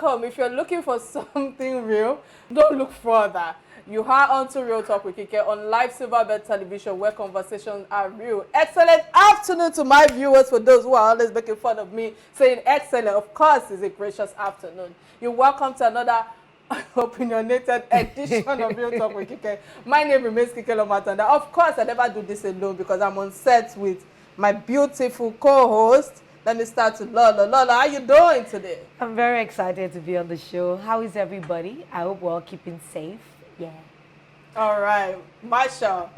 welcome. If you're looking for something real, don't look further. You are on to Real Talk with Kike on live Silverbird television where conversations are real. Excellent afternoon to my viewers, for those who are always making fun of me, saying excellent. Of course, it's a gracious afternoon. You're welcome to another opinionated edition of Real Talk with Kike. My name remains Kike Lomatanda. Of course, I never do this alone because I'm on set with my beautiful co-host. Let me start with Lola. Lola, how you doing today? I'm very excited to be on the show. How is everybody? I hope we're all keeping safe. Yeah. All right. Marshall,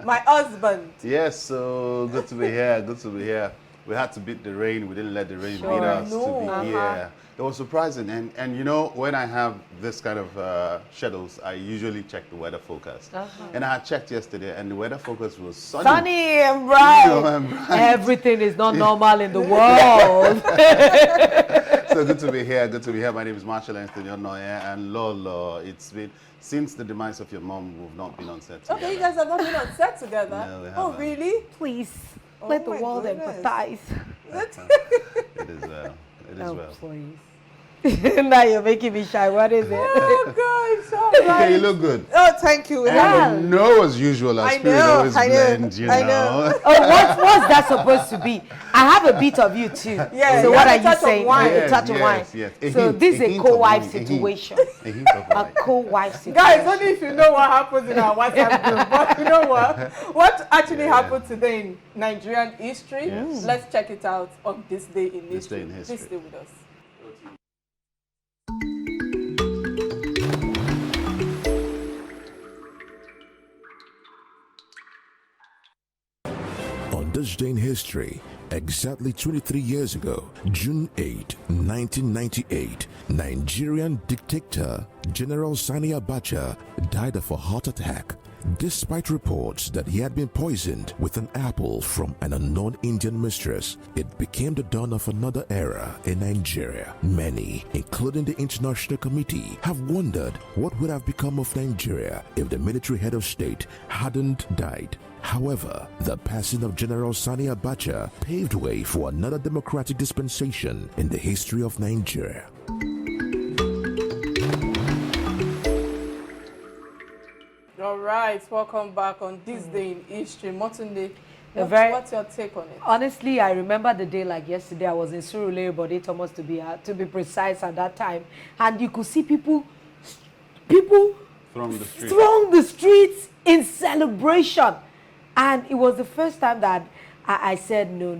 my husband. Yes, so good to be here. Good to be here. We had to beat the rain. We didn't let the rain beat us to be here. It was surprising. And you know, when I have this kind of schedules, I usually check the weather forecast. And I had checked yesterday, and the weather forecast was sunny. Sunny and bright. You know, and bright. Everything is not normal in the world. So good to be here. Good to be here. My name is Marshall and Lolo. It's been since the demise of your mom. We've not been on set together. Okay, you guys have not been on set together. No, we haven't. Oh, really? Please, let the world empathize. It is well. It is well. Please. Now you're making me shy. What is it? Oh, gosh. All right. Okay, you look good. Oh, thank you. And no, as usual, our spirit always blends, you know. Oh, what's that supposed to be? I have a bit of you too. Yeah, so what are you saying? Yes, A touch of wine. Yes. So this is a co-wife situation. A co-wife situation. Guys, only if you know what happens in our WhatsApp group. But you know what? What actually happened today in Nigerian history? Yes. Let's check it out on This Day in History. This Day in History. Please stay with us. On this day in history, exactly 23 years ago, June 8, 1998, Nigerian dictator General Sani Abacha died of a heart attack, despite reports that he had been poisoned with an apple from an unknown Indian mistress. It became the dawn of another era in Nigeria. Many, including the International Committee, have wondered what would have become of Nigeria if the military head of state hadn't died. However, the passing of General Sani Abacha paved way for another democratic dispensation in the history of Nigeria. All right, welcome back on This Day in History. Motunde, what's your take on it? Honestly, I remember the day like yesterday. I was in Surulere, Bode Thomas to be precise at that time, and you could see people From the street. throng the streets in celebration. And it was the first time that I said, no.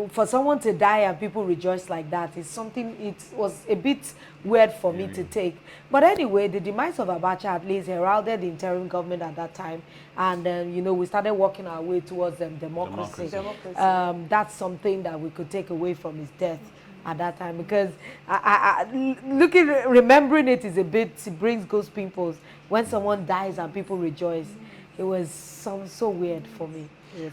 For someone to die and people rejoice like that is something, it was a bit weird for me to take. But anyway, the demise of Abacha at least heralded the interim government at that time. And, you know, we started working our way towards democracy. That's something that we could take away from his death at that time. Because remembering it is it brings ghost pimples. When someone dies and people rejoice, it was so weird for me.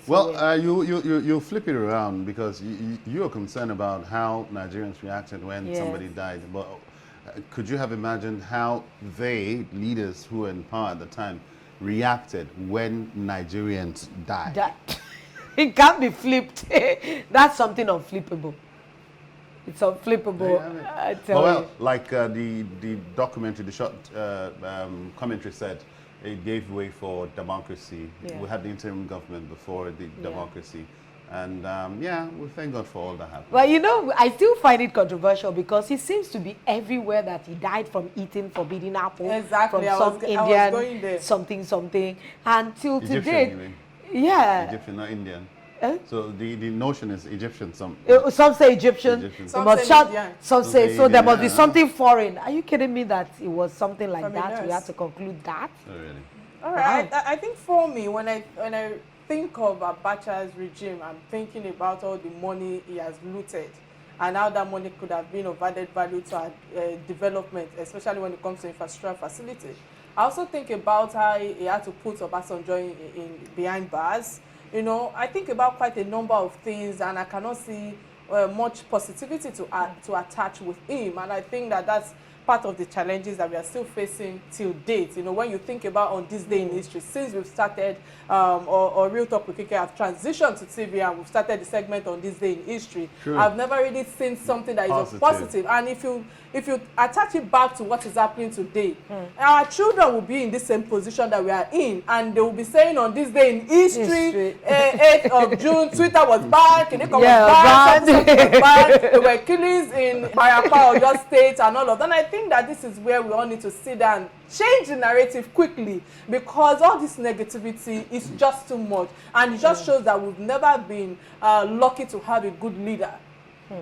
Well, you flip it around because you are concerned about how Nigerians reacted when somebody died. But could you have imagined how leaders who were in power at the time, reacted when Nigerians died? It can't be flipped. That's something unflippable. It's unflippable. Well, like the documentary, the short commentary said, it gave way for democracy. We had the interim government before the democracy. And we thank God for all that happened. Well, you know, I still find it controversial because he seems to be everywhere that he died from eating forbidden apples. Exactly. From some Indian, something. Until today. You mean? Yeah. Egyptian, not Indian. So the notion is Egyptian. Some say Egyptian. Some say so. There must be something foreign. Are you kidding me that it was something like that? We have to conclude that. Oh, really? All right. I think for me, when I think of Abacha's regime, I'm thinking about all the money he has looted and how that money could have been of added value to our development, especially when it comes to infrastructure facility. I also think about how he had to put Obasanjo in behind bars. You know, I think about quite a number of things, and I cannot see much positivity to attach with him. And I think that that's part of the challenges that we are still facing till date. You know, when you think about on this day in history, since we've started, or Real Talk with Kike have transitioned to TV and we've started the segment on this day in history, True. I've never really seen something that is positive. And if you attach it back to what is happening today, our children will be in the same position that we are in, and they will be saying on this day in history, 8th of June, Twitter was banned, Kike was banned, something was banned, there were killings in Bayapa or your state and all of that. And I think that this is where we all need to sit down, change the narrative quickly, because all this negativity is just too much, and it just shows that we've never been lucky to have a good leader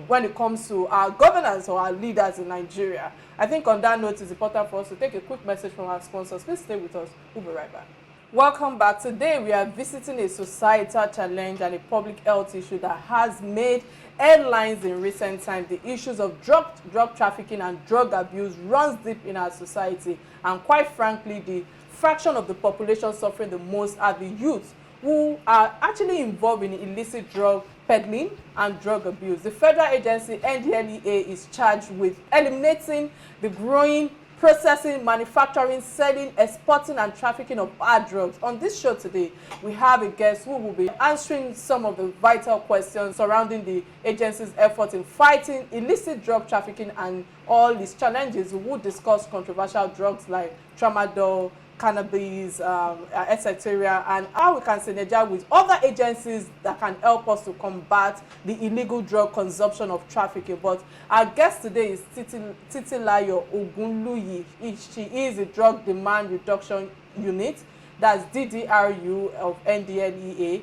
when it comes to our governance or our leaders in Nigeria. I think on that note, it's important for us to take a quick message from our sponsors. Please stay with us. We'll be right back. Welcome back. Today we are visiting a societal challenge and a public health issue that has made headlines in recent times. The issues of drug trafficking and drug abuse runs deep in our society, and quite frankly, the fraction of the population suffering the most are the youth, who are actually involved in illicit drug peddling and drug abuse. The federal agency NDLEA is charged with eliminating the growing, processing, manufacturing, selling, exporting, and trafficking of hard drugs. On this show today, we have a guest who will be answering some of the vital questions surrounding the agency's efforts in fighting illicit drug trafficking and all its challenges. We will discuss controversial drugs like tramadol, cannabis, etc., and how we can synergize with other agencies that can help us to combat the illegal drug consumption of trafficking. But our guest today is Titilayo Ogunluyi. She is the Drug Demand Reduction Unit, that's DDRU of NDLEA,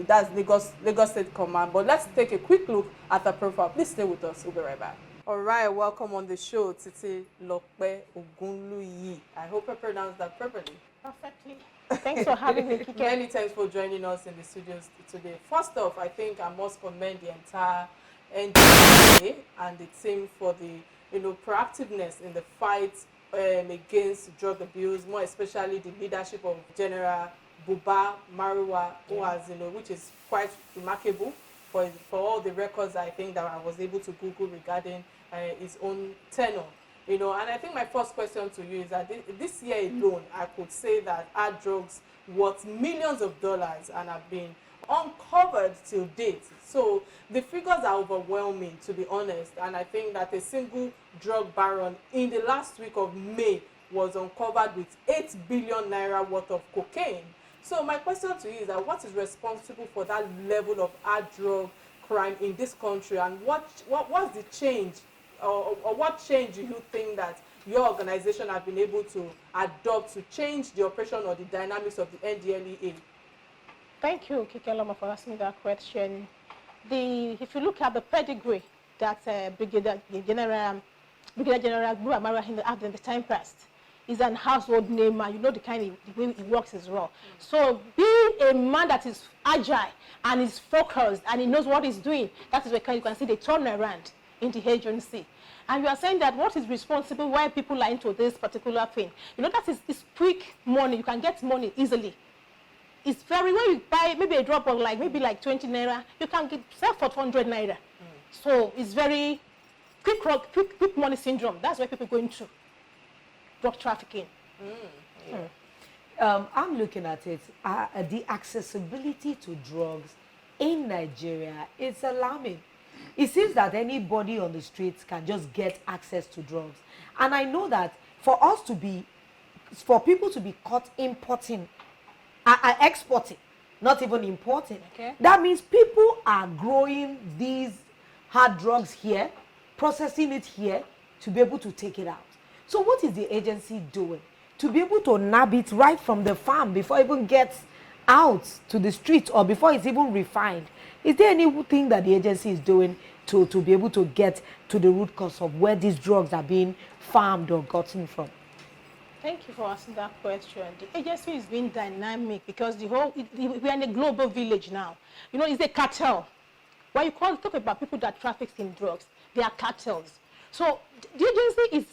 that's Lagos State Command. But let's take a quick look at her profile. Please stay with us. We'll be right back. All right, welcome on the show, Titilayo Ogunluyi. I hope I pronounced that properly. Perfectly. Thanks for having me, Kike. Many thanks for joining us in the studios today. First off, I think I must commend the entire NDLEA and the team for the proactiveness in the fight against drug abuse, more especially the leadership of General Buba Marwa, who has, which is quite remarkable for all the records I think that I was able to Google regarding his own tenure. And I think my first question to you is that this year alone, I could say that hard drugs worth millions of dollars and have been uncovered till date. So the figures are overwhelming, to be honest, and I think that a single drug baron in the last week of May was uncovered with 8 billion naira worth of cocaine. So my question to you is that what is responsible for that level of hard drug crime in this country, and what's the change, or what change do you think that your organization have been able to adopt to change the operation or the dynamics of the NDLEA? Thank you, Kike, for asking that question. If you look at the pedigree that Brigadier General Buhari had in the time past, is an household name, and you know the way he works as well. So being a man that is agile and is focused and he knows what he's doing, that is where you can see the turnaround in the agency. And you are saying that what is responsible why people are into this particular thing? That is quick money. You can get money easily. It's very, when you buy maybe a drop of maybe 20 naira, you can get sell for 200 naira. So it's very quick money syndrome. That's why people go into drug trafficking. I'm looking at it. The accessibility to drugs in Nigeria is alarming. It seems that anybody on the streets can just get access to drugs. And I know that for people to be caught importing, exporting, not even importing, that means people are growing these hard drugs here, processing it here to be able to take it out. So what is the agency doing to be able to nab it right from the farm before it even gets out to the streets or before it's even refined? Is there anything that the agency is doing to be able to get to the root cause of where these drugs are being farmed or gotten from? Thank you for asking that question. The agency is being dynamic because we are in a global village now. It's a cartel. When you talk about people that traffic in drugs, they are cartels. So the agency is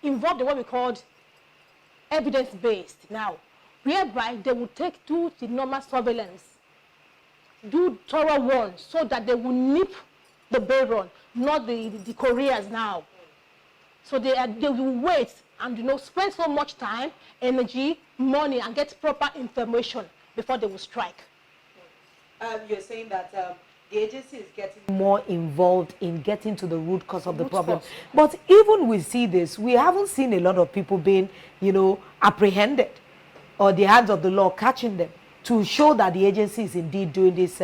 involved in what we call evidence-based now, whereby they will do the normal surveillance, do thorough ones, so that they will nip the baron, not the couriers now. So they will wait and spend so much time, energy, money, and get proper information before they will strike. You're saying that the agency is getting more involved in getting to the root cause of the problem. But even we see this, we haven't seen a lot of people being, apprehended or the hands of the law catching them to show that the agency is indeed doing this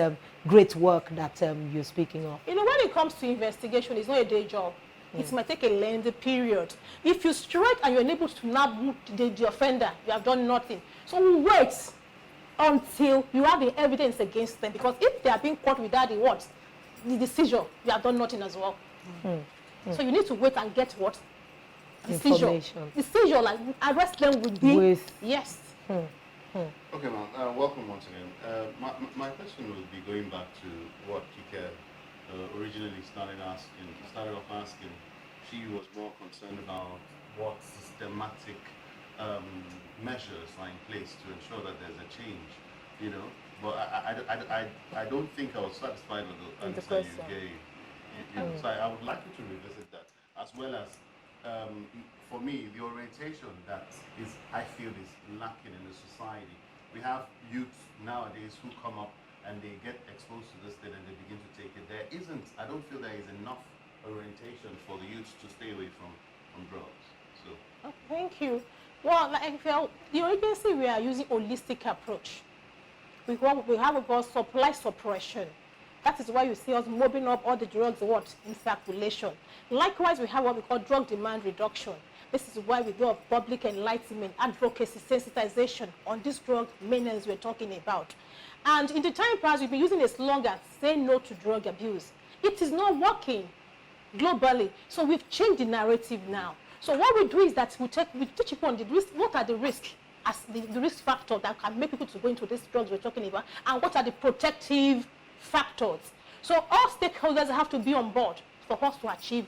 great work that you're speaking of. When it comes to investigation, it's not a day job. It might take a lengthy period. If you strike and you're unable to nab the offender, you have done nothing. So we wait until you have the evidence against them, because if they are being caught without the decision, you have done nothing as well. So you need to wait and get what? Information. The seizure, like arrest them with yes. Okay, ma'am. Welcome once again. My question would be going back to what Kike originally started off asking. She was more concerned about what systematic measures are in place to ensure that there's a change, But I don't think I was satisfied with the answer you gave. So I would like you to revisit that, as well as, for me, the orientation that I feel is lacking in the society. We have youth nowadays who come up and they get exposed to this thing and they begin to take it. I don't feel there is enough orientation for the youth to stay away from drugs. So. Thank you. Well, the agency, we are using holistic approach. We have what we call supply suppression. That is why you see us mobbing up all the drugs in circulation. Likewise, we have what we call drug demand reduction. This is why we do public enlightenment, advocacy, sensitization on this drug menace we're talking about. And in the time past, we've been using a slogan, say no to drug abuse. It is not working globally. So we've changed the narrative now. So what we do is that we teach people on the risk, what are the risks, as the risk factor that can make people to go into these drugs we're talking about, and what are the protective factors. So all stakeholders have to be on board for us to achieve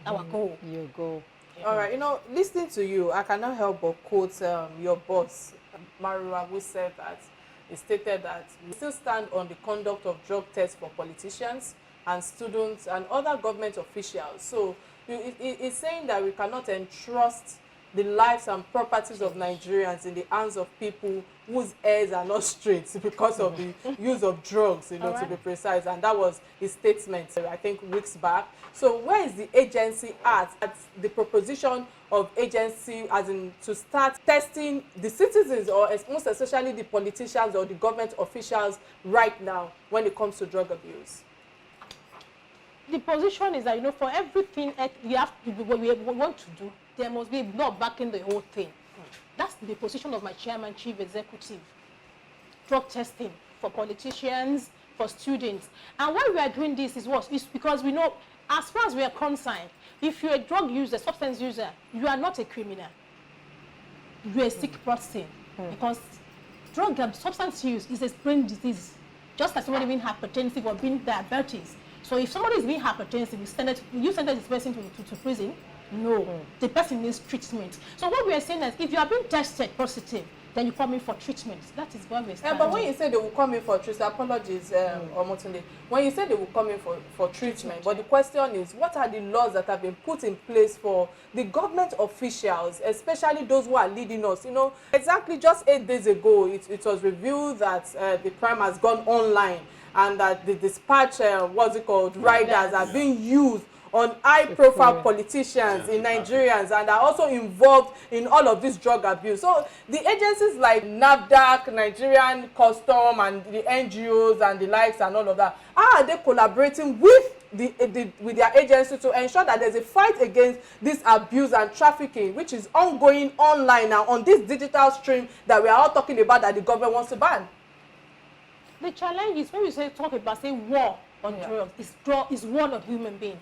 our goal. Your goal. All right, listening to you, I cannot help but quote your boss, Marua, who said that, he stated that we still stand on the conduct of drug tests for politicians and students and other government officials. So it's saying that we cannot entrust the lives and properties of Nigerians in the hands of people whose heirs are not straight because of the use of drugs, to be precise. And that was his statement, I think, weeks back. So where is the agency at the proposition of agency, as in to start testing the citizens, or most especially the politicians or the government officials right now when it comes to drug abuse? The position is that, for everything we want to do, there must be law backing the whole thing. That's the position of my chairman, chief executive. Drug testing for politicians, for students. And why we are doing this is because we know, as far as we are concerned, if you're a drug user, substance user, you are not a criminal. You're a sick person. Because drug and substance use is a brain disease. Just as somebody being hypertensive or being diabetes. So if somebody is being hypertensive, you send this person to prison? No, the person needs treatment. So what we are saying is, if you are being tested positive, then you come in for treatment. That is where we stand. But when you say they will come in for treatment, apologies, Omotunde. When you say they will come in for treatment, but the question is, what are the laws that have been put in place for the government officials, especially those who are leading us? Exactly just 8 days ago, it was revealed that the crime has gone online, and that the dispatch, riders are being used on high-profile politicians in Nigerians, and are also involved in all of this drug abuse. So the agencies like NAFDAC, Nigerian Custom, and the NGOs and the likes and all of that, how are they collaborating with with their agency to ensure that there's a fight against this abuse and trafficking, which is ongoing online now on this digital stream that we are all talking about, that the government wants to ban? The challenge is when we talk about war on drugs, is war on human being.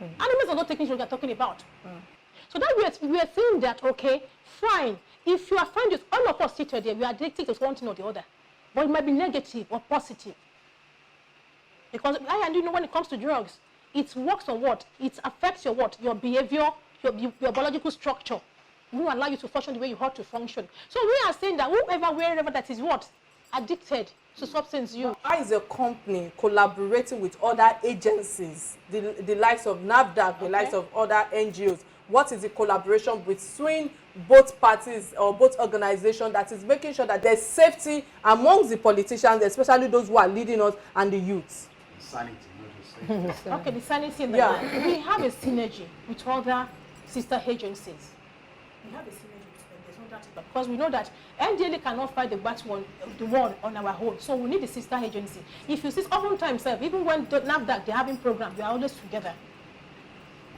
Animals are not taking what we are talking about. So that we are saying that, okay, fine. If you are fine with all of us seated there, we are addicted to one thing or the other. But it might be negative or positive. Because when it comes to drugs, it works on what? It affects your what? Your behavior, your biological structure. It won't allow you to function the way you ought to function. So we are saying that wherever that is what? Addicted So substance use. How is a company collaborating with other agencies, the likes of NAFDAC, the likes of other NGOs? What is the collaboration between both parties or both organizations that is making sure that there's safety amongst the politicians, especially those who are leading us, and the youths? Sanity, not just safety. Okay, the sanity in the land. We have a synergy with other sister agencies. We have a synergy with them. There's no doubt about it. Because we know that NDLEA cannot fight the one on our own. So we need the sister agency. If you see, oftentimes, even when NAFDAC, they're having programs, they are always together.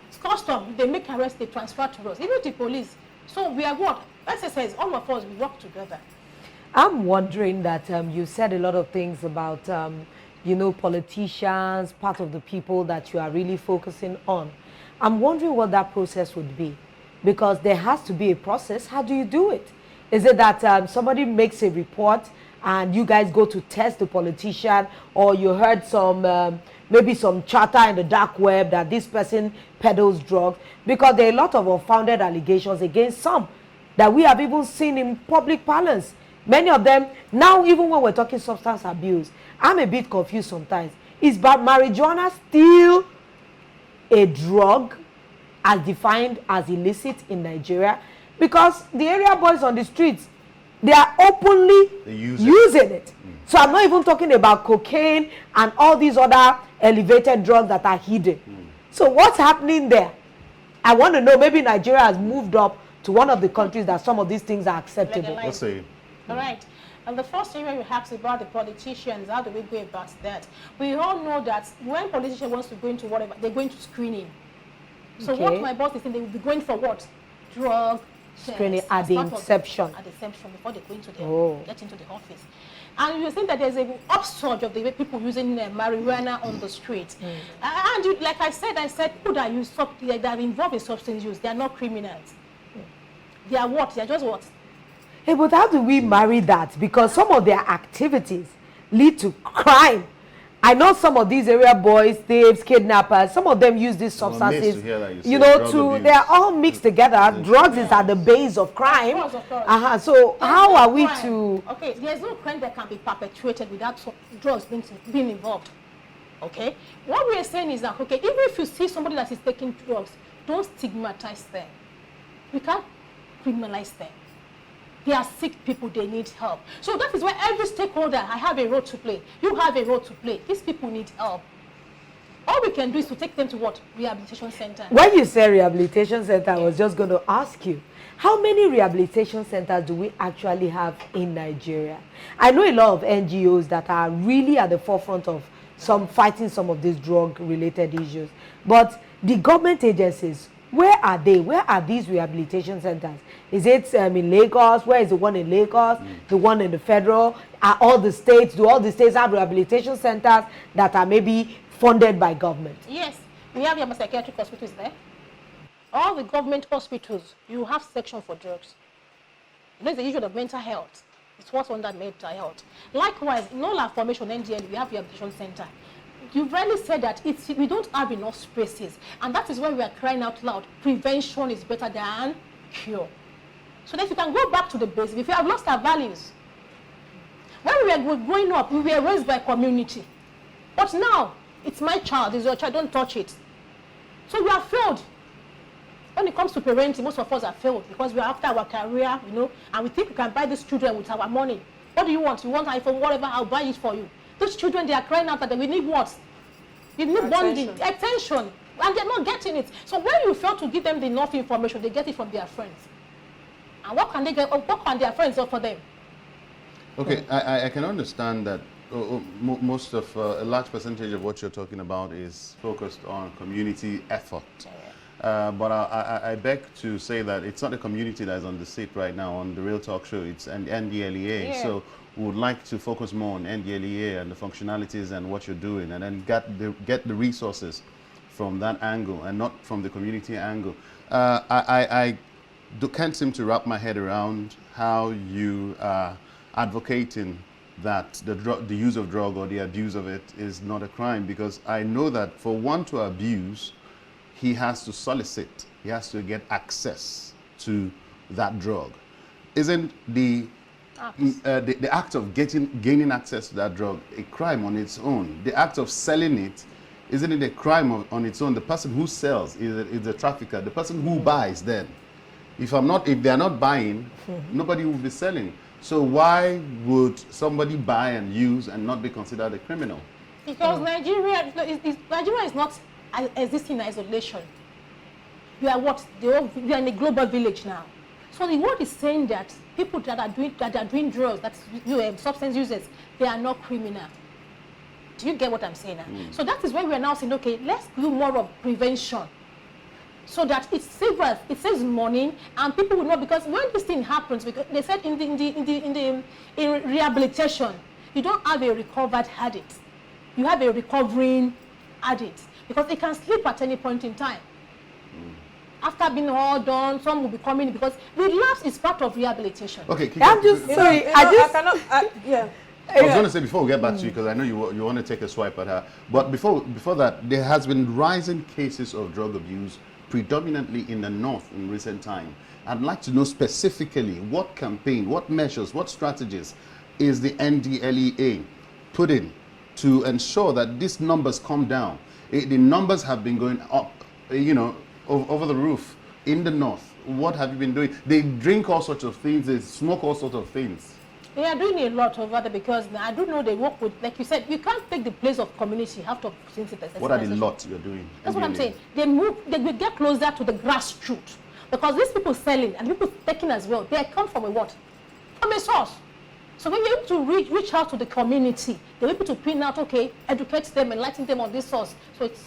It's custom. They make arrests, they transfer to us. Even the police. So we are what? SSS, all of us, we work together. I'm wondering that you said a lot of things about, you know, politicians, part of the people that you are really focusing on. I'm wondering what that process would be, because there has to be a process. How do you do it? Is it that somebody makes a report and you guys go to test the politician, or you heard some, maybe some chatter in the dark web that this person peddles drugs? Because there are a lot of unfounded allegations against some that we have even seen in public parlance. Many of them, now even when we're talking substance abuse, I'm a bit confused sometimes. Is marijuana still a drug as defined as illicit in Nigeria? Because the area boys on the streets, they are openly using it. So I'm not even talking about cocaine and all these other elevated drugs that are hidden. So what's happening there? I want to know. Maybe Nigeria has moved up to one of the countries that some of these things are acceptable. Let's say. All right. And the first area you asked about the politicians, how do we go about that? We all know that when politician wants to go into whatever, they're going to screening. So what my boss is saying, they will be going for what? Drug screening at the inception. At the inception, before they go into the, get into the office. And you think that there's an upsurge of the way people using marijuana on the street. And you, like I said, people that use that are involved in substance use, they are not criminals. They are what? They are just what? Hey, but how do we marry that? Because some of their activities lead to crime. I know some of these area boys, thieves, kidnappers, some of them use these substances, you know, they are all mixed together. Drugs is at the base of crime. Of course. So how are we to... Okay, there's no crime that can be perpetuated without drugs being involved. Okay? What we are saying is that, okay, even if you see somebody that is taking drugs, don't stigmatize them. We can't criminalize them. They are sick people, they need help. So that is why every stakeholder, I have a role to play. You have a role to play. These people need help. All we can do is to take them to what? Rehabilitation center. When you say rehabilitation center, I was just going to ask you, how many rehabilitation centers do we actually have in Nigeria? I know a lot of NGOs that are really at the forefront of fighting some of these drug-related issues. But the government agencies, where are they? Where are these rehabilitation centers? Is it in Lagos? Where is the one in Lagos? The one in the federal? Are all the states? Do all the states have rehabilitation centers that are maybe funded by government? Yes, we have your psychiatric hospitals there. All the government hospitals, you have section for drugs. There's the issue of mental health. It's what's under mental health. Likewise, in all our formation NDLEA, we have rehabilitation center. You rightly said that we don't have enough spaces, and that is why we are crying out loud. Prevention is better than cure. So that you can go back to the basics. If you have lost our values, when we were growing up, we were raised by community. But now, it's my child, it's your child, don't touch it. So we are failed. When it comes to parenting, most of us are failed because we are after our career, you know, and we think we can buy these children with our money. What do you want? You want iPhone, whatever, I'll buy it for you. Those children, they are crying out that we need what? You need bonding, attention, and they're not getting it. So when you fail to give them enough information, they get it from their friends. And what can they get? What can their friends offer them? Okay, I can understand that most of a large percentage of what you're talking about is focused on community effort. But I beg to say that it's not the community that is on the seat right now on the Real Talk show. It's an NDLEA. Yeah. So we would like to focus more on NDLEA and the functionalities and what you're doing, and then get the resources from that angle and not from the community angle. I can't seem to wrap my head around how you are advocating that the use of drug or the abuse of it is not a crime, because I know that for one to abuse, he has to solicit, he has to get access to that drug. Isn't the the act of gaining access to that drug a crime on its own? The act of selling it, isn't it a crime on its own? The person who sells is the trafficker. The person who buys then, if they are not buying, nobody will be selling. So why would somebody buy and use and not be considered a criminal? Because Nigeria is not existing in isolation. We are we are in a global village now. So the word is saying that people that are doing drugs, substance users, they are not criminal. Do you get what I'm saying now? So that is why we are now saying, okay, let's do more of prevention, so that it saves money, and people will know. Because when this thing happens, because they said in rehabilitation, you don't have a recovered addict, you have a recovering addict, because it can slip at any point in time. After being all done, some will be coming, because relapse is part of rehabilitation. Okay, I'm just sorry. I was going to say, before we get back to you, because I know you want to take a swipe at her, but before that, there has been rising cases of drug abuse, predominantly in the north in recent time. I'd like to know specifically what campaign, what measures, what strategies is the NDLEA putting to ensure that these numbers come down. The numbers have been going up, over the roof in the north. What have you been doing? They drink all sorts of things, they smoke all sorts of things. They are doing a lot over there, because I do know they work with, like you said, you can't take the place of community. You have to sensitize. What are the lots you're doing? That's what I'm saying. They will get closer to the grassroots, because these people selling and people taking as well, they come from a what? From a source. So when you're able to reach out to the community, they're able to pin out, okay, educate them, enlighten them on this source. So it's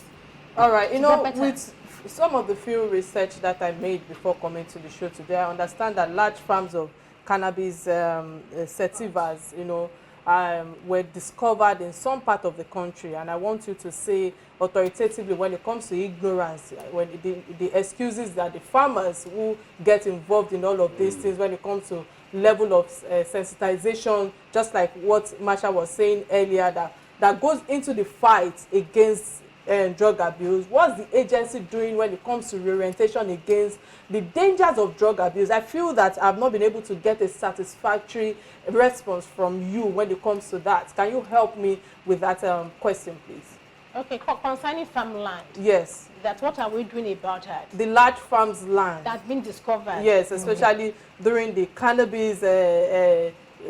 all right. With some of the few research that I made before coming to the show today, I understand that large farms of cannabis sativas, were discovered in some part of the country, and I want you to say authoritatively, when it comes to ignorance, when the excuses that the farmers who get involved in all of these things, when it comes to level of sensitization, just like what Marsha was saying earlier, that goes into the fight against drug abuse. What's the agency doing when it comes to reorientation against the dangers of drug abuse? I feel that I've not been able to get a satisfactory response from you when it comes to that. Can you help me with that question, please? Okay, concerning farmland. Yes. That's what are we doing about it? The large farms land. That's been discovered. Yes, especially during the cannabis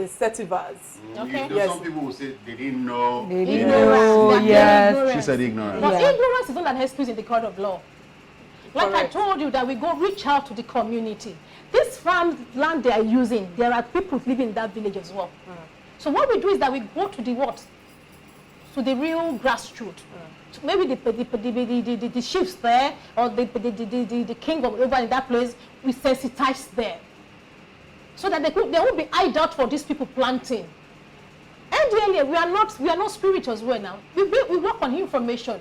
sativas. Okay. Yes. Some people will say they didn't know. They didn't know, yes. She said ignorance. But ignorance is not an excuse in the court of law. Like correct. I told you that we go reach out to the community. This farm land they are using, there are people living in that village as well. So what we do is that we go to the what? To the real grassroots. So maybe the chiefs there, or the king over in that place, we sensitize them, so that there won't be eye doubt for these people planting. NDLEA, we are not spirituals well now. We work on information.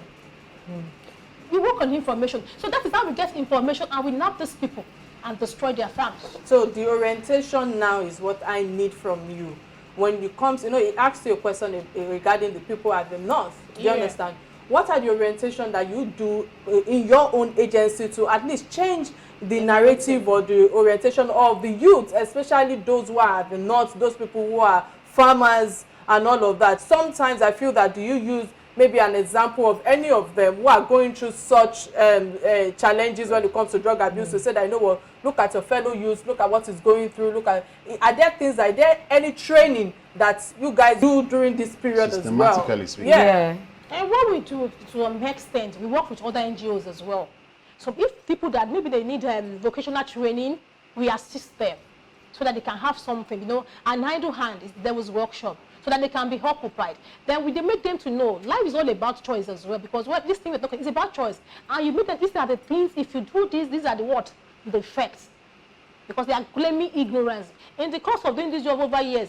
We work on information. So that is how we get information, and we nab these people and destroy their farms. So the orientation now is what I need from you. When it comes, it asks you a question regarding the people at the north. Do you understand? What are the orientation that you do in your own agency to at least change the narrative or the orientation of the youth, especially those who are at the north, those people who are farmers and all of that? Sometimes I feel that, do you use maybe an example of any of them who are going through such challenges when it comes to drug abuse, to say that, look at your fellow youth, look at what is going through, are there any training that you guys do during this period as well? Systematically speaking. Yeah. And what we do to an extent, we work with other NGOs as well. So if people that maybe they need vocational training, we assist them so that they can have something, an idle hand is devil's workshop, so that they can be occupied. Then we make them to know life is all about choice as well, because this thing we're talking is about choice. And you make them, these are the things, if you do this, these are the effects. Because they are claiming ignorance. In the course of doing this job over years,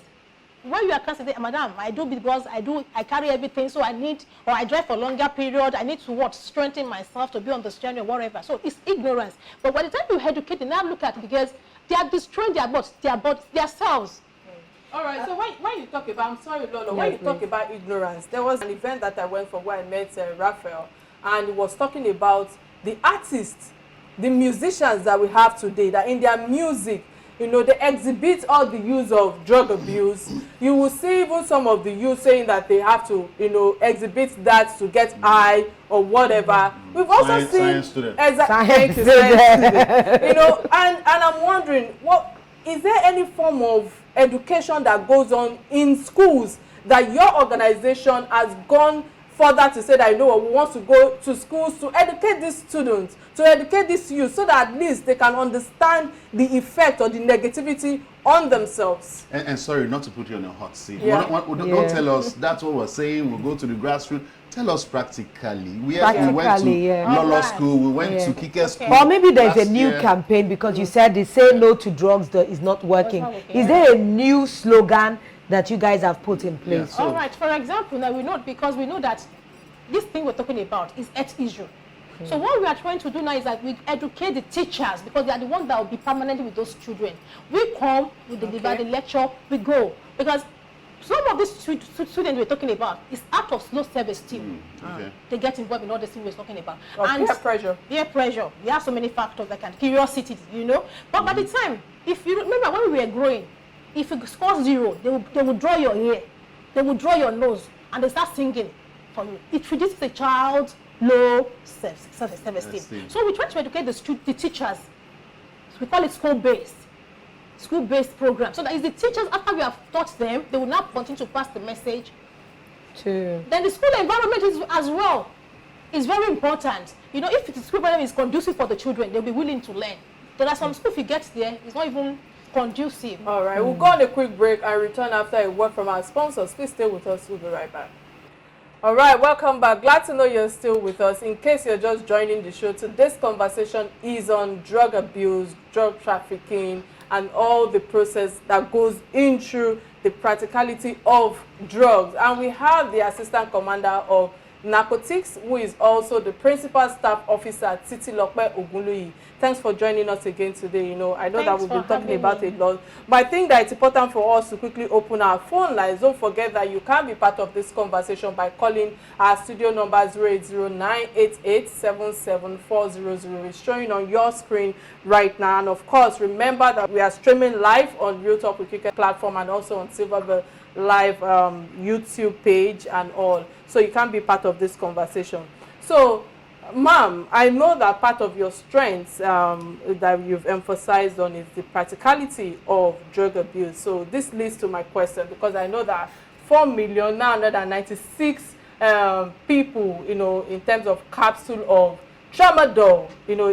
when you are constantly, madam, I do because I carry everything, so I need, or I drive for a longer period, I need to strengthen myself to be on the steering or whatever. So it's ignorance. But by the time you educate, they now look at it, because they are destroying their selves. All right, so when you talk about, I'm sorry, Lolo, when you talk about ignorance, there was an event that I went for where I met Raphael, and he was talking about the artists, the musicians that we have today, that in their music, you know, they exhibit all the use of drug abuse. You will see even some of the youth saying that they have to, you know, exhibit that to get high or whatever. We've also seen science student. Thank you, science student. You know, and I'm wondering, what is there any form of education that goes on in schools that your organization has gone further to say that, you know what, we want to go to schools to educate these students, to educate these youth, so that at least they can understand the effect or the negativity on themselves? And sorry, not to put you on a hot seat. Yeah. Don't tell us that's what we're saying. We'll go to the grassroots. Tell us practically. We went to Lolo School. We went to Kike School. Or maybe there's a new year. campaign, because you said they say no to drugs is not working. Is there a new slogan that you guys have put in place? Yeah, so all right, for example, now we know, because we know that this thing we're talking about is health issue. So what we are trying to do now is that we educate the teachers, because they are the ones that will be permanently with those children. We come, we deliver the lecture, we go. Because some of these students we're talking about is out of low self-esteem. Okay. They get involved in all the things we're talking about. And peer pressure. Peer pressure. There are so many factors that can, curiosity, you know. But by the time, if you remember when we were growing, if you score 0, they will draw your ear, they will draw your nose, and they start singing for you. It reduces a child's low self-esteem. So we try to educate the teachers. We call it school-based program. So that is the teachers, after we have taught them, they will now continue to pass the message. Then the school environment is as well is very important. You know, if the school environment is conducive for the children, they'll be willing to learn. There are some schools, if you get there, it's not even conducive. All right, we'll go on a quick break and return after a word from our sponsors. Please stay with us. We'll be right back. All right, welcome back. Glad to know you're still with us. In case you're just joining the show, today's conversation is on drug abuse, drug trafficking, and all the process that goes into the practicality of drugs. And we have the Assistant Commander of Narcotics, who is also the Principal Staff Officer, Titilope Ogunluyi. Thanks for joining us again today. You know, I know that we've been talking about a lot, but I think that it's important for us to quickly open our phone lines. Don't forget that you can be part of this conversation by calling our studio number 080-988-77400. It's showing on your screen right now. And of course, remember that we are streaming live on Real Talk with Kike platform and also on Silverbell Live YouTube page and all. So you can be part of this conversation. So, ma'am, I know that part of your strengths that you've emphasized on is the practicality of drug abuse. So this leads to my question, because I know that 4,996,000 people, you know, in terms of capsule of tramadol, you know,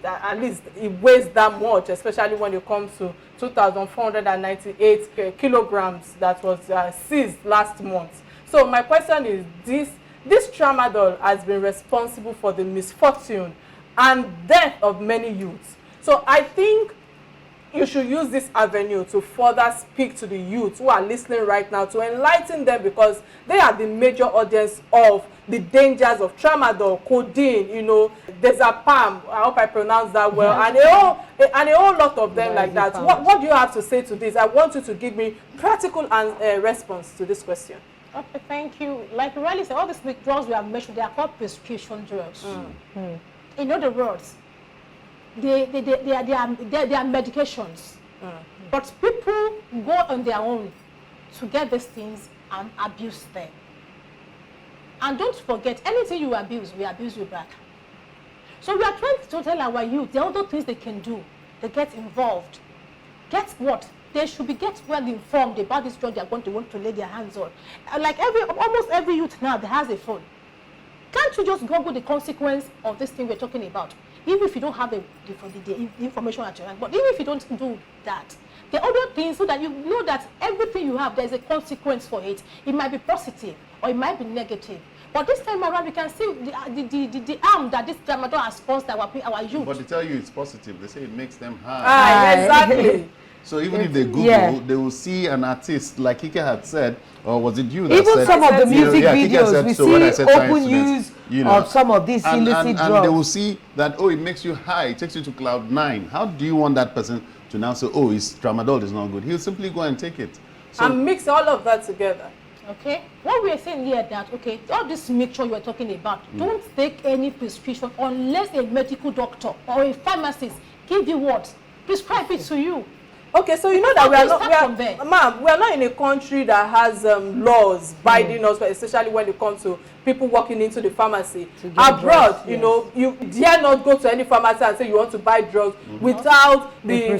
at least it weighs that much, especially when it comes to 2,498 kilograms that was seized last month. So my question is, this tramadol has been responsible for the misfortune and death of many youths. So I think you should use this avenue to further speak to the youths who are listening right now, to enlighten them, because they are the major audience of the dangers of tramadol, codeine, you know, diazepam, I hope I pronounced that well, and a whole lot of them like that. What do you have to say to this? I want you to give me practical response to this question. Okay, thank you. Like Riley said, all these drugs we have mentioned, they are called prescription drugs. In other words, they are medications. But people go on their own to get these things and abuse them. And don't forget, anything you abuse, we abuse you back. So we are trying to tell our youth the other things they can do. They get involved. Get what? They should be well informed about this drug they want to lay their hands on. Like almost every youth now that has a phone. Can't you just Google the consequence of this thing we're talking about? Even if you don't have the information at your hand, but even if you don't do that, the other things, so that you know that everything you have, there's a consequence for it. It might be positive or it might be negative. But this time around, we can see the harm that this tramadol has caused our youth. But they tell you it's positive. They say it makes them high. Exactly. So even if they Google, they will see an artist, like Kike had said, or was it you that even said? Some of the music videos, said, we so when I see said open use of some of these illicit drugs. And they will see that, oh, it makes you high, it takes you to cloud 9. How do you want that person to now say, oh, tramadol is not good? He'll simply go and take it. So, and mix all of that together. Okay, what we are saying here that, okay, all this mixture you are talking about, don't take any prescription unless a medical doctor or a pharmacist give you what? Prescribe it to you. Okay, so you know that we are not in a country that has laws binding us, especially when it comes to people walking into the pharmacy. Abroad, drugs, you know, you dare not go to any pharmacy and say you want to buy drugs without the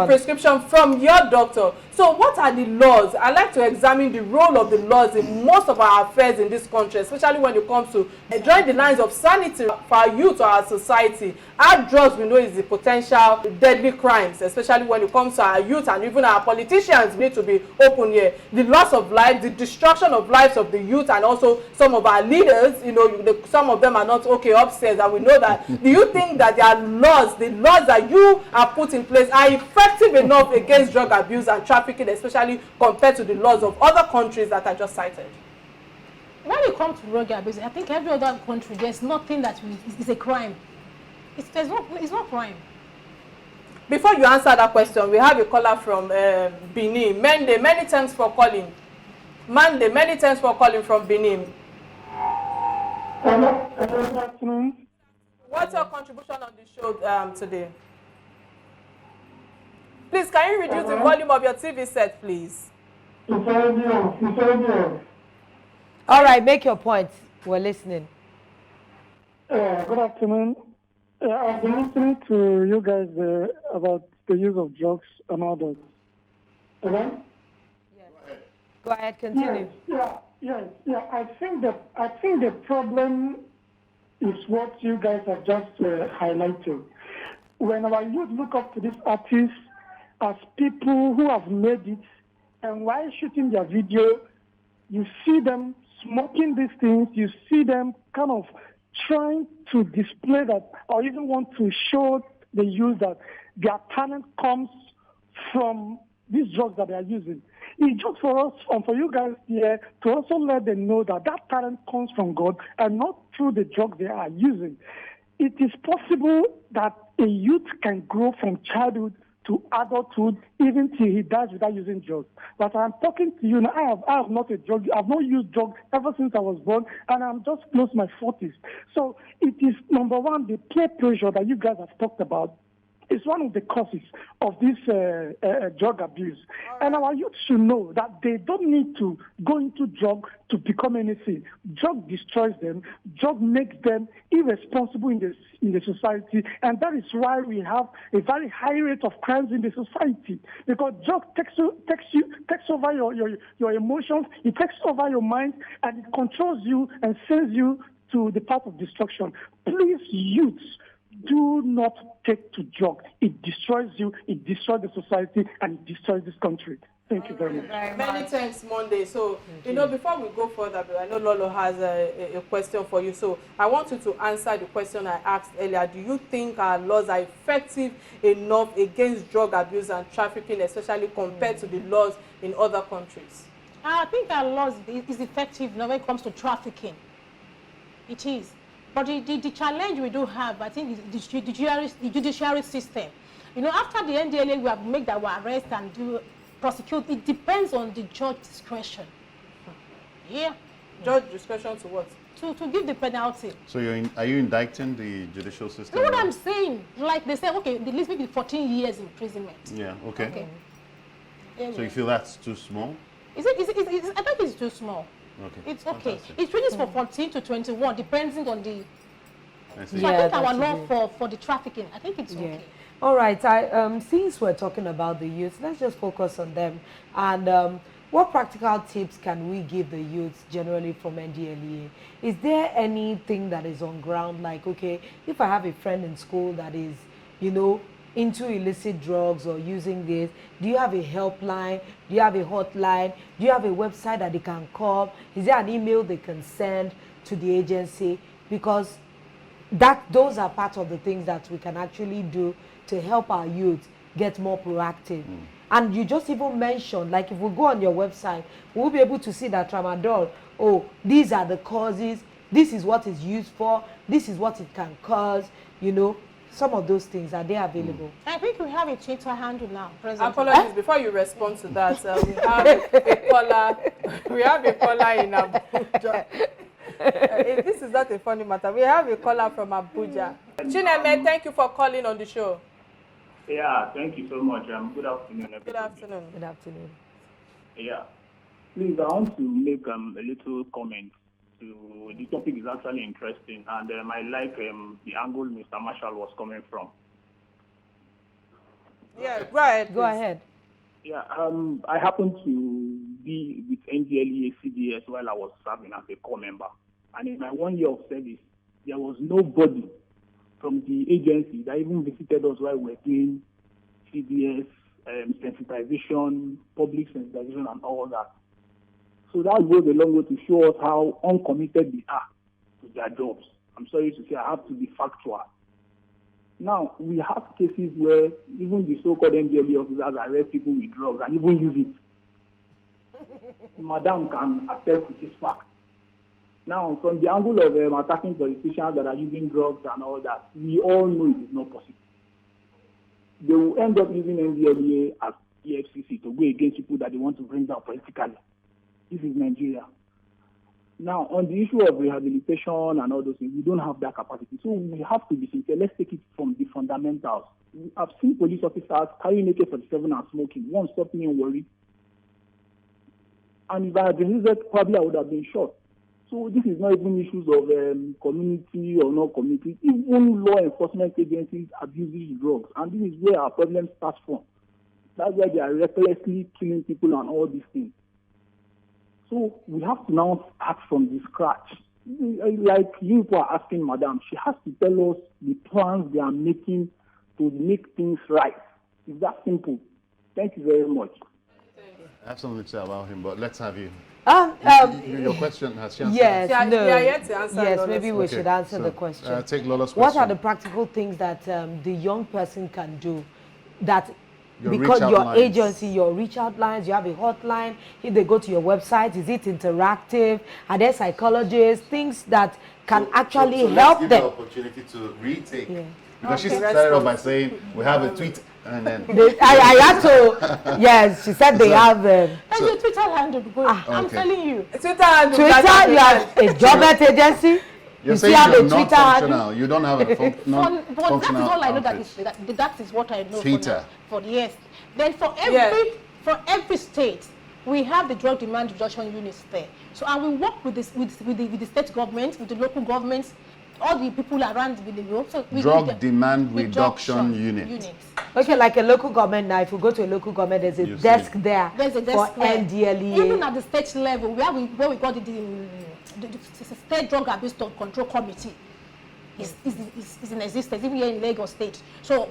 prescription from your doctor. So what are the laws? I like to examine the role of the laws in most of our affairs in this country, especially when it comes to drawing the lines of sanity for our youth or our society. Our drugs, we know, is the potential deadly crimes, especially when it comes to our youth and even our politicians. We need to be open here. The loss of life, the destruction of lives of the youth, and also some of our leaders, you know, some of them are not okay upstairs, and we know that. Do you think that there are laws, the laws that you have put in place are effective enough against drug abuse and trafficking, especially compared to the laws of other countries that I just cited? When it comes to drug abuse, I think every other country, there's nothing that is a crime. It's not crime. Before you answer that question, we have a caller from Benin. Mende, many thanks for calling. Mande, many thanks for calling from Benin. Hello, good afternoon. What's your contribution on the show today? Please, can you reduce the volume of your TV set, please? It's audio. All right, make your point. We're listening. Good afternoon. I've been listening to you guys about the use of drugs and all that. Okay? Yes. Go ahead, continue. Yeah. I think the problem is what you guys have just highlighted. When our youth look up to these artists as people who have made it, and while shooting their video, you see them smoking these things, you see them kind of trying to display that, or even want to show the youth that their talent comes from these drugs that they are using. It's just for us and for you guys here to also let them know that that talent comes from God and not through the drugs they are using. It is possible that a youth can grow from childhood to adulthood, even till he dies without using drugs. But I'm talking to you now. I have not a drug. I've not used drugs ever since I was born, and I'm just close to my 40s. So it is, number one, the peer pressure that you guys have talked about is one of the causes of this drug abuse. And our youth should know that they don't need to go into drug to become anything. Drug destroys them. Drug makes them irresponsible in the society. And that is why we have a very high rate of crimes in the society. Because drug takes over your emotions, it takes over your mind, and it controls you and sends you to the path of destruction. Please, youths, do not take to drugs. It destroys you, it destroys the society, and it destroys this country. Thank you very much. Many thanks, Monday. So, you know, before we go further, I know Lolo has a question for you. So, I want you to answer the question I asked earlier. Do you think our laws are effective enough against drug abuse and trafficking, especially compared to the laws in other countries? I think our laws is effective when it comes to trafficking. It is. But the challenge we do have, I think, is the judiciary system. You know, after the NDLEA, we have made our arrest and do prosecute. It depends on the judge's discretion. Yeah. Judge discretion to what? To give the penalty. So are you indicting the judicial system? You know what I'm saying? Like they say, okay, the least maybe 14 years imprisonment. Yeah, okay. Anyway. So you feel that's too small? I think it's too small. Okay. It's okay. Fantastic. It ranges from 14 to 21, depending on the. I see. So I think our law for the trafficking, I think it's okay. All right. Since we're talking about the youth, let's just focus on them. And what practical tips can we give the youth generally from NDLEA? Is there anything that is on ground? Like, okay, if I have a friend in school that is, you know, into illicit drugs or using this, do you have a helpline? Do you have a hotline? Do you have a website that they can call? Is there an email they can send to the agency? Because those are part of the things that we can actually do to help our youth get more proactive. And you just even mentioned, like if we go on your website, we'll be able to see that tramadol, oh, these are the causes, this is what it's used for, this is what it can cause, you know. Some of those things, are they available? I think we have a Twitter handle now, presently. Apologies, before you respond to that, we have a caller in Abuja. This is not a funny matter. We have a caller from Abuja. Chineme, thank you for calling on the show. Yeah, thank you so much. Good afternoon, everybody. Good afternoon. Good afternoon. Yeah, please, I want to make a little comment. To the topic is actually interesting, and I like the angle Mr. Marshall was coming from. Yeah, go ahead. Go ahead. Yeah, I happened to be with NDLEA CDS while I was serving as a corps member, and in my 1 year of service, there was nobody from the agency that even visited us while we were doing CDS, sensitization, public sensitization, and all that. So that goes a long way to show us how uncommitted they are to their jobs. I'm sorry to say, I have to be factual. Now, we have cases where even the so-called NDLEA officers arrest people with drugs and even use it. Madam can attest to this fact. Now, from the angle of attacking politicians that are using drugs and all that, we all know it is not possible. They will end up using NDLEA as EFCC to go against people that they want to bring down politically. This is Nigeria. Now, on the issue of rehabilitation and all those things, we don't have that capacity. So we have to be sincere. Let's take it from the fundamentals. I've seen police officers carrying AK-47 and smoking. One stopped me and worried. And if I had been used, probably I would have been shot. So this is not even issues of community or not community. Even law enforcement agencies abuse these drugs. And this is where our problem starts from. That's why they are recklessly killing people and all these things. So we have to now start from the scratch. Like you are asking Madam, she has to tell us the plans they are making to make things right. It's that simple. Thank you very much. I have something to say about him, but let's have you. Your question has changed. Yes, no. Yet to answer yes, Lola's maybe we should answer the question. Take Lola's question. What are the practical things that the young person can do that Your because reach out your lines. agency, your reach out lines, you have a hotline, if they go to your website, is it interactive? Are there psychologists, things that can actually help let's give them? the opportunity to retake. Yeah. Because she started off by saying, we have a tweet, and then... I had to, yes, she said they have... There's a Twitter handle, I'm Okay. telling you. Twitter handle. Twitter, you have a job agency, You're you saying still have you're a not Twitter handle. functional. You don't have a But that is functional all I know. outfit. That is what I know Twitter. for yes. Then for every state, we have the drug demand reduction units there. So and we work with this with the state government, with the local governments, all the people around the globe. So we Drug demand reduction unit. Okay, like a local government now, if you go to a local government, there's a You desk see. there There's a desk for there. NDLEA. Even at the state level, where we got the State Drug Abuse Control Committee is in existence, even here in Lagos State. So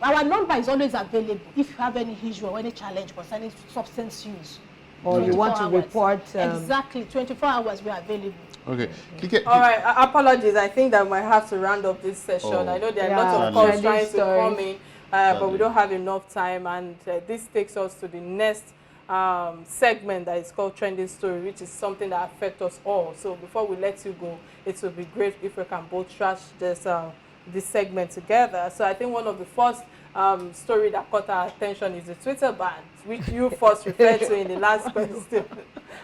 our number is always available if you have any issue or any challenge concerning substance use. Or you want to 24 hours. report... Exactly, 24 hours we are available. Okay. Kike, All right, apologies. I think that I might have to round up this session. Oh. I know there are Yeah. lots of calls Trending trying to come stories. in, but we don't have enough time. And this takes us to the next segment that is called Trending Story, which is something that affects us all. So before we let you go, it would be great if we can both trash this segment together. So I think one of the first story that caught our attention is the Twitter ban, which you first referred to in the last question.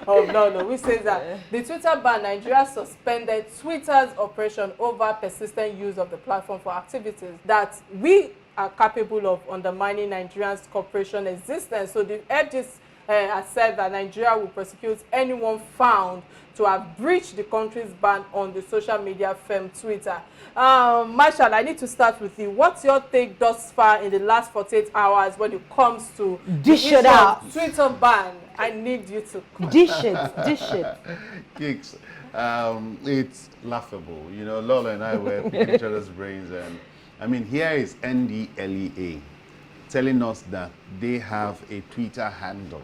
Oh, no, which says that the Twitter ban, Nigeria suspended Twitter's operation over persistent use of the platform for activities that we are capable of undermining Nigeria's corporation existence. So the edges has said that Nigeria will prosecute anyone found to have breached the country's ban on the social media firm Twitter. Marshall, I need to start with you. What's your take thus far in the last 48 hours when it comes to Dish the it issue out. of Twitter ban? I need you to Dish it. Kicks, it's laughable. You know, Lola and I were picking each other's brains, and I mean, here is NDLEA telling us that they have a Twitter handle.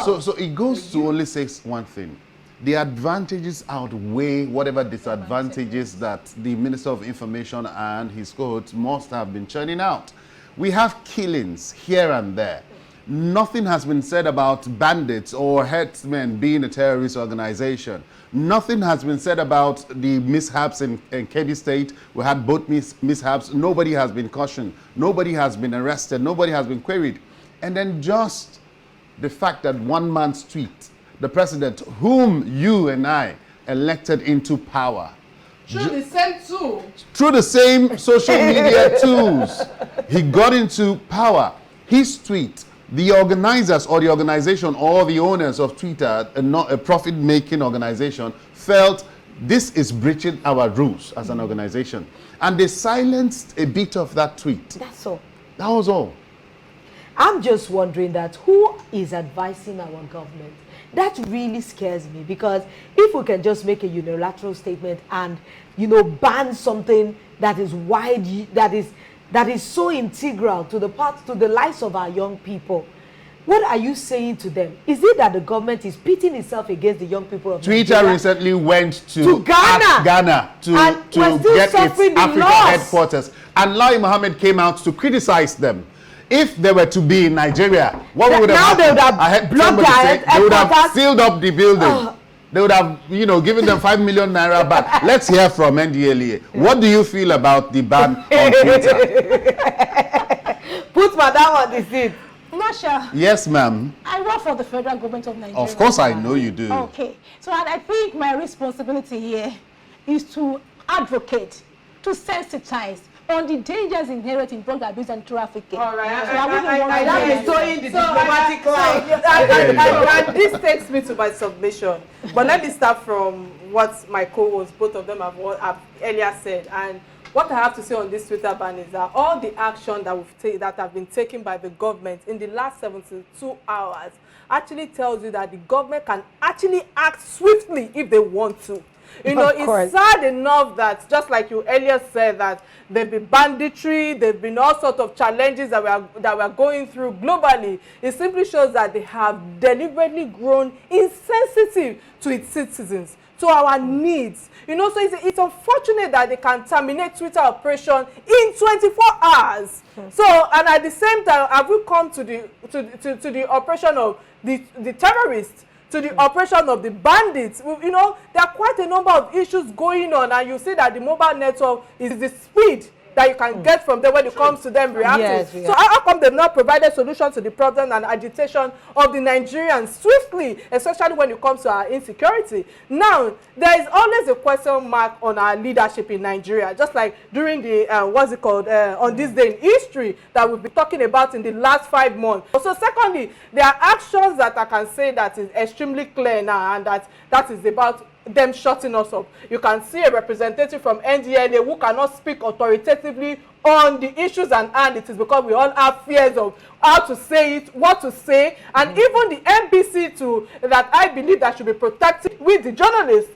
So it goes to only say one thing. The advantages outweigh whatever disadvantages that the Minister of Information and his cohorts must have been churning out. We have killings here and there. Nothing has been said about bandits or herdsmen being a terrorist organization. Nothing has been said about the mishaps in Kebbi State. We had both mishaps. Nobody has been cautioned. Nobody has been arrested. Nobody has been queried. And then just the fact that one man's tweet, the president, whom you and I elected into power, Through the same tool. Through the same social media tools. He got into power. His tweet, the organizers or the organization or the owners of Twitter, not a profit-making organization, felt this is breaching our rules as an organization. And they silenced a bit of that tweet. That's all. That was all. I'm just wondering that who is advising our government? That really scares me, because if we can just make a unilateral statement and, ban something that is that is so integral to the lives of our young people, what are you saying to them? Is it that the government is pitting itself against the young people of Twitter Nigeria? recently went to Ghana to get its Africa headquarters, and Lai Mohammed came out to criticize them. If they were to be in Nigeria, what would have happened? They would have blocked they would have sealed up the building. They would have, given them 5 million naira back. Let's hear from NDLEA. What do you feel about the ban on Twitter? Put Madam on the seat. Masha. Yes, ma'am. I work for the federal government of Nigeria. Of course, I know you do. Okay. So I think my responsibility here is to advocate, to sensitize on the dangers inherent in drug abuse and trafficking. All right. I'm towing the diplomatic line. And this takes me to my submission. But let me start from what my co-hosts, both of them have earlier said. And what I have to say on this Twitter ban is that all the action that have been taken by the government in the last 72 hours actually tells you that the government can actually act swiftly if they want to. It's sad enough that, just like you earlier said, that there've been banditry, there've been all sorts of challenges that we are going through globally. It simply shows that they have deliberately grown insensitive to its citizens, to our needs. So it's unfortunate that they can terminate Twitter operation in 24 hours. So, and at the same time, have we come to the operation of the terrorists, to the operation of the bandits? There are quite a number of issues going on, and you see that the mobile network is the speed that you can get from them when it comes to them reacting. Yes. So how come they've not provided solutions to the problem and agitation of the Nigerians swiftly, especially when it comes to our insecurity? Now, there is always a question mark on our leadership in Nigeria, just like during the, on this day in history that we've been talking about in the last 5 months. So secondly, there are actions that I can say that is extremely clear now, and that is about them shutting us up. You can see a representative from NDLEA who cannot speak authoritatively on the issues and it is because we all have fears of how to say it, what to say, and even the NBC too, that I believe that should be protected with the journalists,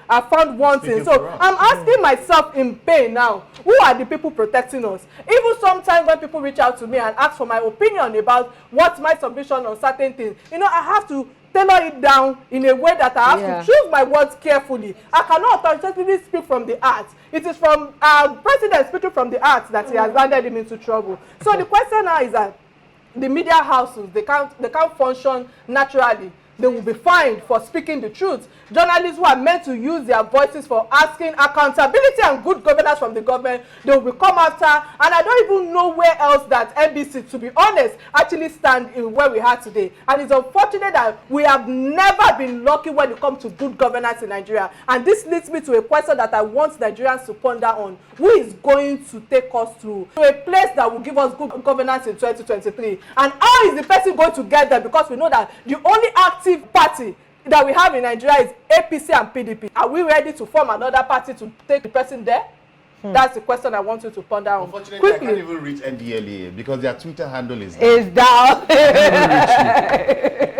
I found one thing. So I'm asking myself in pain now, who are the people protecting us? Even sometimes when people reach out to me and ask for my opinion about what's my submission on certain things, I have to tailor it down in a way that I have to choose my words carefully. I cannot authoritatively speak from the heart. It is from our president speaking from the heart that he has landed him into trouble. So the question now is that the media houses, they can't function naturally. They will be fined for speaking the truth. Journalists who are meant to use their voices for asking accountability and good governance from the government, they will be come after. And I don't even know where else that NBC, to be honest, actually stand in where we are today. And it's unfortunate that we have never been lucky when it comes to good governance in Nigeria. And this leads me to a question that I want Nigerians to ponder on. Who is going to take us to a place that will give us good governance in 2023? And how is the person going to get there? Because we know that the only active party that we have in Nigeria is APC and PDP. Are we ready to form another party to take the person there? That's the question I want you to ponder on. Unfortunately, quickly. I can't even reach NDLEA because their Twitter handle is down.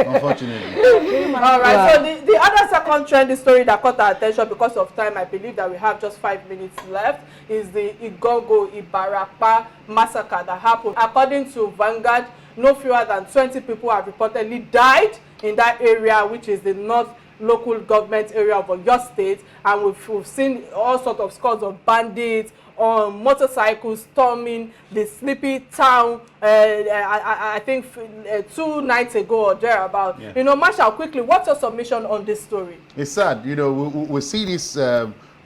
Unfortunately. All right, so the other second trending story that caught our attention because of time, I believe that we have just 5 minutes left, is the Igogo Ibarapa massacre that happened. According to Vanguard, no fewer than 20 people have reportedly died in that area, which is the North local government area of Oyo State, and we've seen all sorts of scores of bandits on motorcycles storming the sleepy town. I think 2 nights ago or thereabout. Marshall, quickly, what's your submission on this story? It's sad. We see this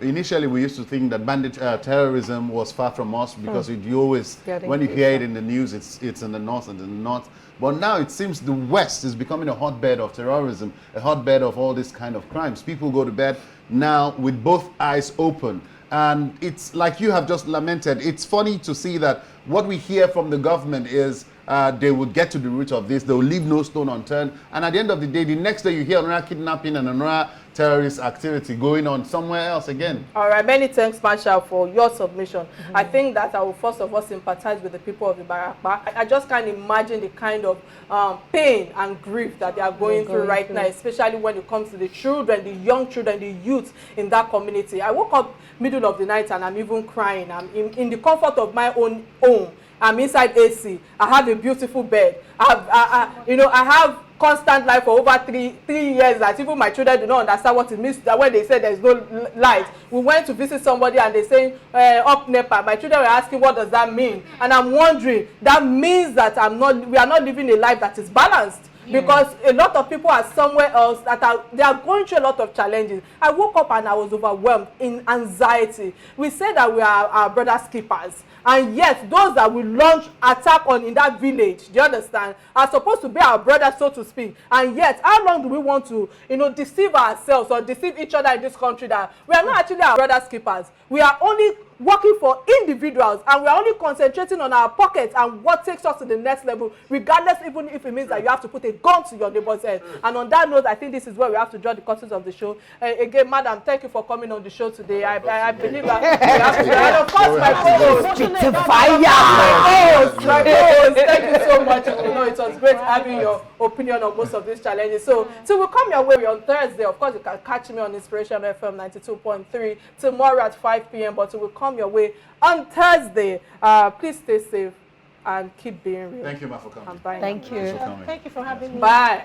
initially we used to think that terrorism was far from us because you always, when you hear it in the news, it's in the north and in the north. But now it seems the West is becoming a hotbed of terrorism, a hotbed of all this kind of crimes. People go to bed now with both eyes open. And it's like you have just lamented. It's funny to see that what we hear from the government is they would get to the root of this. They will leave no stone unturned. And at the end of the day, the next day you hear another kidnapping and another terrorist activity going on somewhere else again. All right, many thanks, Marshall, for your submission. I think that I will first of all sympathize with the people of Ibarakpa. I just can't imagine the kind of pain and grief that they are going through right now, especially when it comes to the children, the young children, the youth in that community. I woke up middle of the night and I'm even crying. I'm in the comfort of my own home. I'm inside AC. I have a beautiful bed. I have constant light for over three years that even my children do not understand what it means that when they say there's no light. We went to visit somebody and they saying up NEPA. My children were asking what does that mean, and I'm wondering that means that we are not living a life that is balanced. Because a lot of people are somewhere else they are going through a lot of challenges. I woke up and I was overwhelmed in anxiety. We say that we are our brother's keepers, and yet those that will launch attack on in that village, do you understand, are supposed to be our brothers, so to speak. And yet, how long do we want to, deceive ourselves or deceive each other in this country that we are not actually our brother's keepers? We are only working for individuals, and we are only concentrating on our pockets and what takes us to the next level, regardless, even if it means that you have to put a gun to your neighbor's head. And on that note, I think this is where we have to draw the curtains of the show. Again, madam, thank you for coming on the show today. I believe that we have to, and of course, my co-host, thank you so much. It was great having your opinion on most of these challenges. So we'll come your way on Thursday. Of course, you can catch me on Inspiration FM 92.3 tomorrow at 5 p.m. But we'll come your way on Thursday. Please stay safe and keep being real. Thank you, Ma, for coming. Thank you. Thank you for having me. Bye.